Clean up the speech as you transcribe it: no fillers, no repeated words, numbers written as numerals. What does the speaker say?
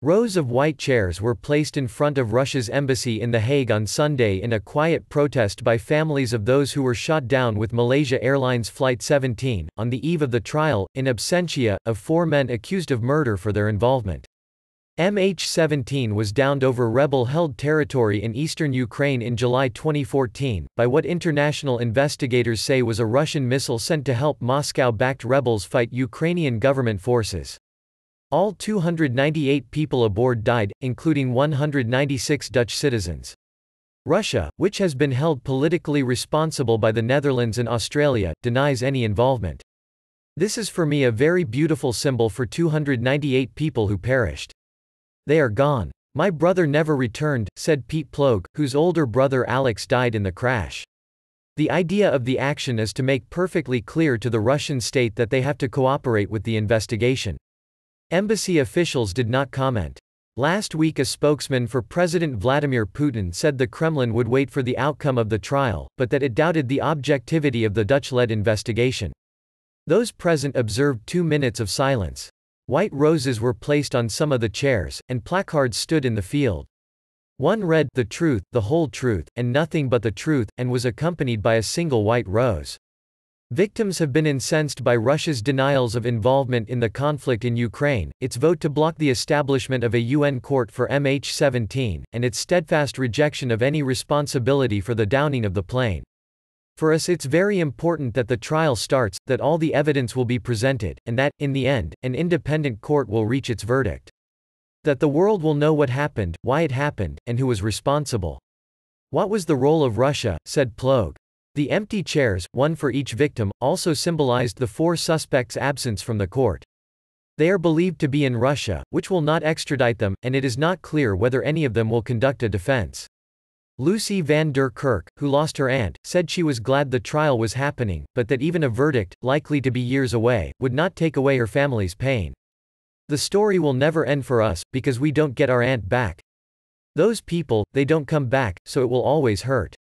Rows of white chairs were placed in front of Russia's embassy in The Hague on Sunday in a quiet protest by families of those who were shot down with Malaysia Airlines Flight 17, on the eve of the trial, in absentia, of 4 men accused of murder for their involvement. MH17 was downed over rebel-held territory in eastern Ukraine in July 2014, by what international investigators say was a Russian missile sent to help Moscow-backed rebels fight Ukrainian government forces. All 298 people aboard died, including 196 Dutch citizens. Russia, which has been held politically responsible by the Netherlands and Australia, denies any involvement. This is for me a very beautiful symbol for 298 people who perished. They are gone. My brother never returned, said Pete Ploeg, whose older brother Alex died in the crash. The idea of the action is to make perfectly clear to the Russian state that they have to cooperate with the investigation. Embassy officials did not comment. Last week a spokesman for President Vladimir Putin said the Kremlin would wait for the outcome of the trial, but that it doubted the objectivity of the Dutch-led investigation. Those present observed 2 minutes of silence. White roses were placed on some of the chairs, and placards stood in the field. One read, "The truth, the whole truth, and nothing but the truth," and was accompanied by a single white rose. Victims have been incensed by Russia's denials of involvement in the conflict in Ukraine, its vote to block the establishment of a UN court for MH17, and its steadfast rejection of any responsibility for the downing of the plane. For us it's very important that the trial starts, that all the evidence will be presented, and that, in the end, an independent court will reach its verdict. That the world will know what happened, why it happened, and who was responsible. What was the role of Russia, said Ploeg. The empty chairs, one for each victim, also symbolized the 4 suspects' absence from the court. They are believed to be in Russia, which will not extradite them, and it is not clear whether any of them will conduct a defense. Lucy van der Kerk, who lost her aunt, said she was glad the trial was happening, but that even a verdict, likely to be years away, would not take away her family's pain. The story will never end for us, because we don't get our aunt back. Those people, they don't come back, so it will always hurt.